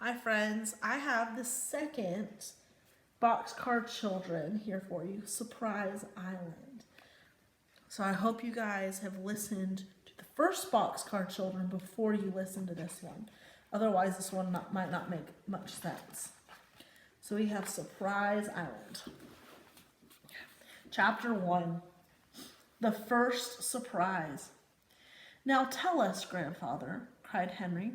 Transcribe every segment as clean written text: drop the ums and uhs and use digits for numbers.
Hi friends, I have the second Boxcar Children here for you, Surprise Island. So I hope you guys have listened to the first Boxcar Children before you listen to this one. Otherwise this one might not make much sense. So we have Surprise Island. Chapter 1, The First Surprise. "Now tell us, grandfather," cried Henry.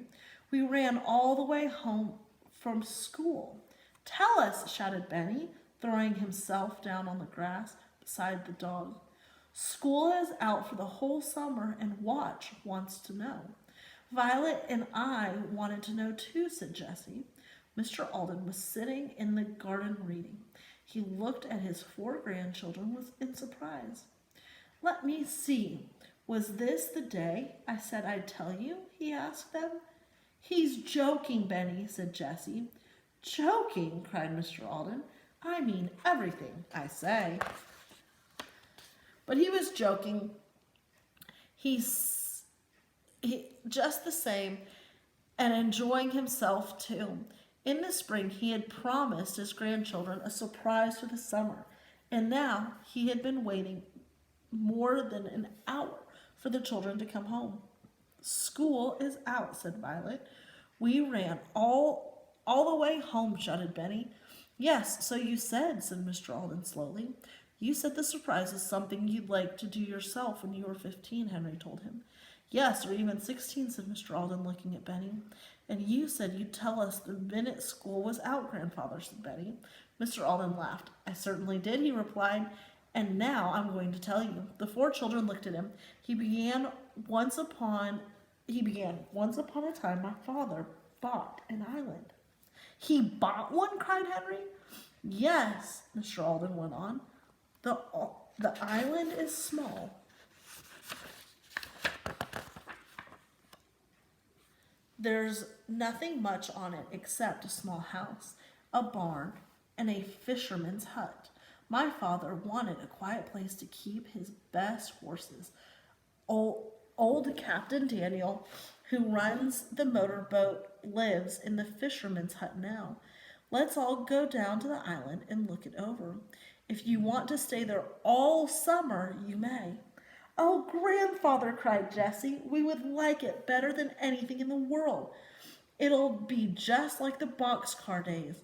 "We ran all the way home from school." "Tell us," shouted Benny, throwing himself down on the grass beside the dog. "School is out for the whole summer, and Watch wants to know." "Violet and I wanted to know too," said Jessie. Mr. Alden was sitting in the garden reading. He looked at his 4 grandchildren in surprise. "Let me see. Was this the day I said I'd tell you?" he asked them. "He's joking, Benny," said Jessie. "Joking?" cried Mr. Alden. "I mean everything I say." But he was joking. He's just the same and enjoying himself too. In the spring he had promised his grandchildren a surprise for the summer, and now he had been waiting more than an hour for the children to come home. "School is out," said Violet. "We ran all the way home," shouted Benny. "Yes, so you said," said Mr. Alden slowly. "You said the surprise is something you'd like to do yourself when you were 15, Henry told him. "Yes, or even 16, said Mr. Alden, looking at Benny. "And you said you'd tell us the minute school was out, grandfather," said Benny. Mr. Alden laughed. "I certainly did," he replied. "And now I'm going to tell you." The 4 children looked at him. He began, once upon a time my father bought an island." "He bought one?" cried Henry. "Yes," Mr. Alden went on. The island is small. There's nothing much on it except a small house, a barn, and a fisherman's hut. My father wanted a quiet place to keep his best horses. Old Captain Daniel, who runs the motorboat, lives in the fisherman's hut now. Let's all go down to the island and look it over. If you want to stay there all summer, you may." "Oh, grandfather," cried Jessie, "we would like it better than anything in the world. It'll be just like the boxcar days."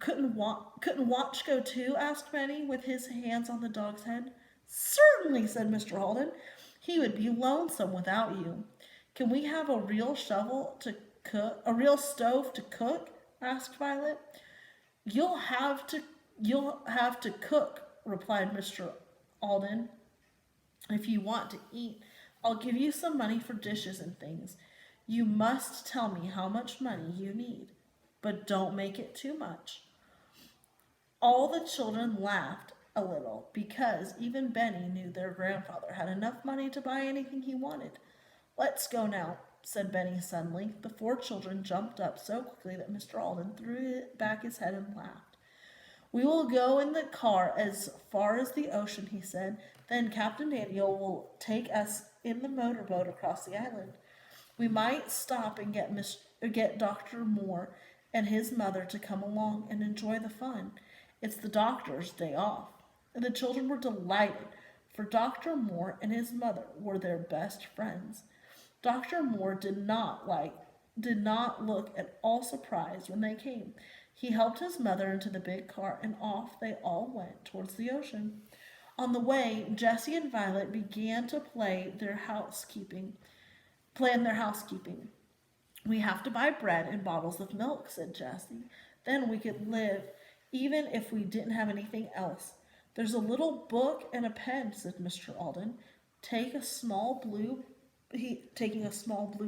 Couldn't Watch go too?" asked Benny, with his hands on the dog's head. "Certainly," said Mr. Alden. "He would be lonesome without you." "Can we have a real stove to cook?" asked Violet. You'll have to cook," replied Mr. Alden. "If you want to eat, I'll give you some money for dishes and things. You must tell me how much money you need, but don't make it too much." All the children laughed a little, because even Benny knew their grandfather had enough money to buy anything he wanted. "Let's go now," said Benny suddenly. The 4 children jumped up so quickly that Mr. Alden threw back his head and laughed. "We will go in the car as far as the ocean," he said. "Then Captain Daniel will take us in the motorboat across the island. We might stop and get Dr. Moore and his mother to come along and enjoy the fun. It's the doctor's day off." And the children were delighted, for Dr. Moore and his mother were their best friends. Dr. Moore did not look at all surprised when they came. He helped his mother into the big car, and off they all went towards the ocean. On the way, Jessie and Violet began to plan their housekeeping. "We have to buy bread and bottles of milk," said Jessie. "Then we could live even if we didn't have anything else." "There's a little book and a pen," said Mr. Alden, taking a small blue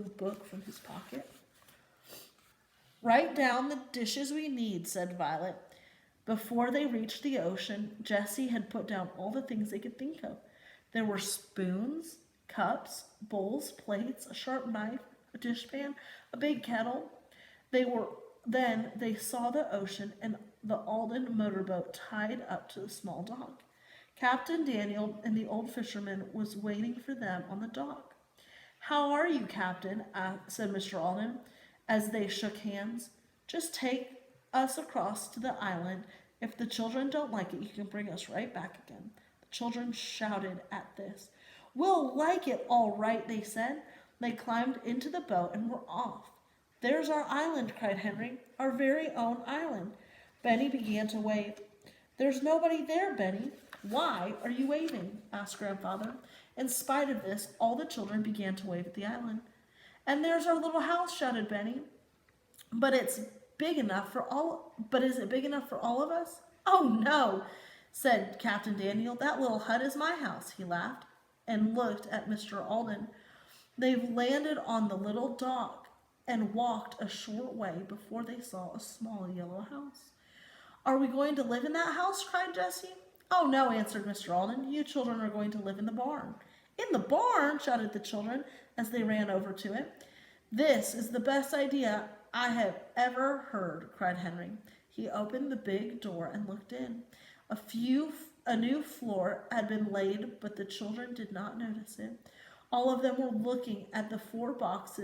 book from his pocket. "Write down the dishes we need," said Violet. Before they reached the ocean, Jessie had put down all the things they could think of. There were spoons, cups, bowls, plates, a sharp knife, a dishpan, a big kettle. Then they saw the ocean and the Alden motorboat tied up to the small dock. Captain Daniel and the old fisherman was waiting for them on the dock. "How are you, Captain?" said Mr. Alden, as they shook hands. "Just take us across to the island. If the children don't like it, you can bring us right back again." The children shouted at this. "We'll like it all right," they said. They climbed into the boat and were off. "There's our island," cried Henry, "our very own island." Benny began to wave. "There's nobody there, Benny." "Why are you waving?" asked Grandfather. In spite of this, all the children began to wave at the island. "And there's our little house," shouted Benny. But is it big enough for all of us?" "Oh, no," said Captain Daniel. "That little hut is my house." He laughed and looked at Mr. Alden. They've landed on the little dock and walked a short way before they saw a small yellow house. "Are we going to live in that house?" cried Jessie. "Oh, no," answered Mr. Alden. "You children are going to live in the barn." "In the barn?" shouted the children as they ran over to it. "This is the best idea I have ever heard," cried Henry. He opened the big door and looked in. A new floor had been laid, but the children did not notice it. All of them were looking at the 4 box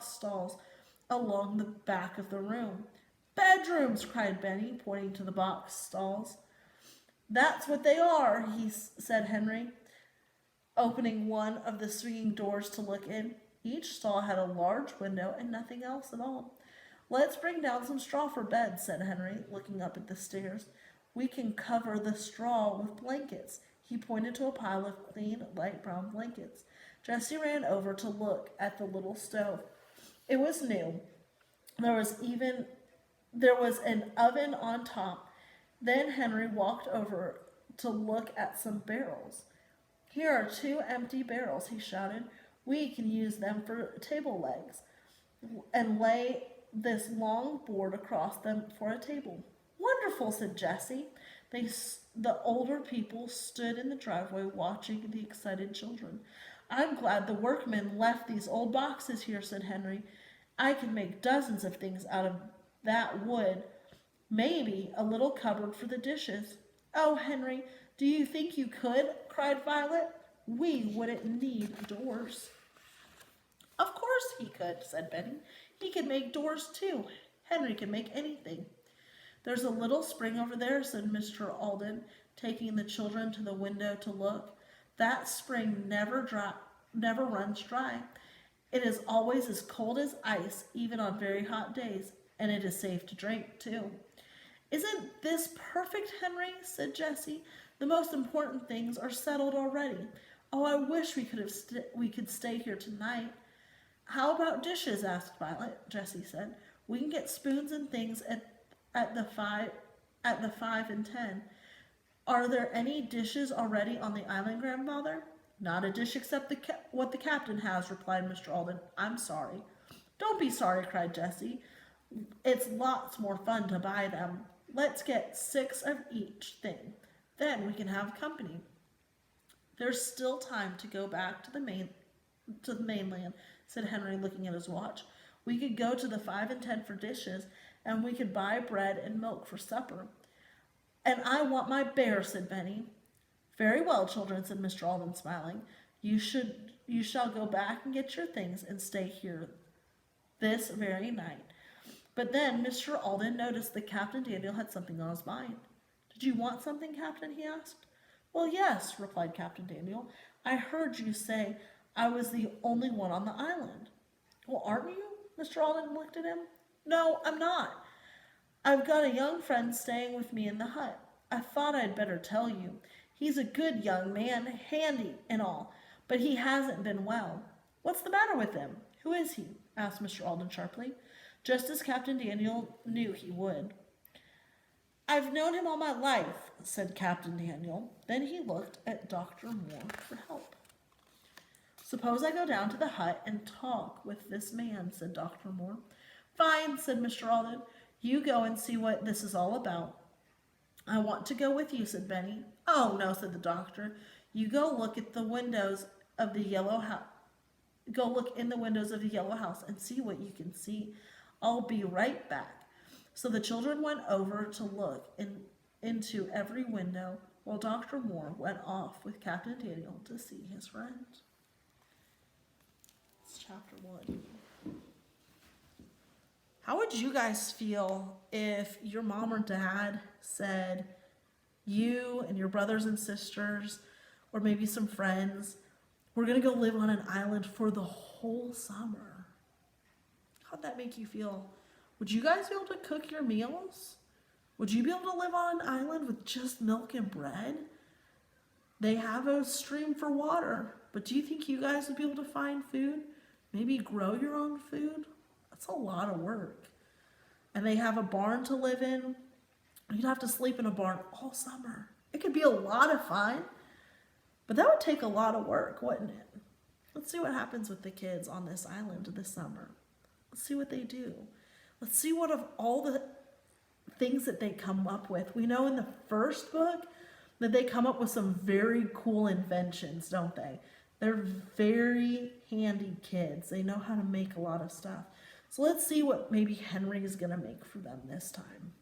stalls along the back of the room. "Bedrooms!" cried Benny, pointing to the box stalls. "That's what they are," said Henry, opening one of the swinging doors to look in. Each stall had a large window and nothing else at all. "Let's bring down some straw for beds," said Henry, looking up at the stairs. "We can cover the straw with blankets." He pointed to a pile of clean, light brown blankets. Jessie ran over to look at the little stove. It was new. There was an oven on top. Then Henry walked over to look at some barrels. "Here are 2 empty barrels," he shouted. "We can use them for table legs and lay this long board across them for a table." "Wonderful," said Jessie. The older people stood in the driveway watching the excited children. "I'm glad the workmen left these old boxes here," said Henry. "I can make dozens of things out of that wood. Maybe a little cupboard for the dishes." "Oh, Henry, do you think you could?" cried Violet. "We wouldn't need doors." "Of course he could," said Benny. "He can make doors too. Henry can make anything." "There's a little spring over there," said Mr. Alden, taking the children to the window to look. "That spring never runs dry. It is always as cold as ice, even on very hot days, and it is safe to drink, too." "Isn't this perfect, Henry?" said Jessie. "The most important things are settled already. Oh, I wish we could stay here tonight." "How about dishes?" asked Violet. Jessie said, "We can get spoons and things at the 5 and 10. Are there any dishes already on the island, Grandfather?" "Not a dish except what the captain has," replied Mr. Alden. "I'm sorry." "Don't be sorry," cried Jessie. "It's lots more fun to buy them. Let's get 6 of each thing. Then we can have company." "There's still time to go back to the mainland," said Henry, looking at his watch. "We could go to the 5 and 10 for dishes, and we could buy bread and milk for supper." "And I want my bear," said Benny. "Very well, children," said Mr. Alden, smiling. You shall go back and get your things and stay here this very night." But then Mr. Alden noticed that Captain Daniel had something on his mind. "Did you want something, Captain?" he asked. "Well, yes," replied Captain Daniel. "I heard you say I was the only one on the island." "Well, aren't you?" Mr. Alden looked at him. "No, I'm not. I've got a young friend staying with me in the hut. I thought I'd better tell you. He's a good young man, handy and all, but he hasn't been well." "What's the matter with him? Who is he?" asked Mr. Alden sharply, just as Captain Daniel knew he would. "I've known him all my life," said Captain Daniel. Then he looked at Dr. Moore for help. "Suppose I go down to the hut and talk with this man," said Dr. Moore. "Fine," said Mr. Alden. "You go and see what this is all about." "I want to go with you," said Benny. "Oh, no," said the doctor. "You go look at the windows of the yellow house. Go look in the windows of the yellow house and see what you can see. I'll be right back." So the children went over to look into every window, while Dr. Moore went off with Captain Daniel to see his friend. It's chapter 1. How would you guys feel if your mom or dad said, you and your brothers and sisters, or maybe some friends, we're going to go live on an island for the whole summer? How'd that make you feel? Would you guys be able to cook your meals? Would you be able to live on an island with just milk and bread? They have a stream for water, but do you think you guys would be able to find food? Maybe grow your own food? That's a lot of work. And they have a barn to live in. You'd have to sleep in a barn all summer. It could be a lot of fun, but that would take a lot of work, wouldn't it? Let's see what happens with the kids on this island this summer. Let's see what they do. Let's see what of all the things that they come up with. We know in the first book that they come up with some very cool inventions, don't they? They're very handy kids. They know how to make a lot of stuff. So let's see what maybe Henry is going to make for them this time.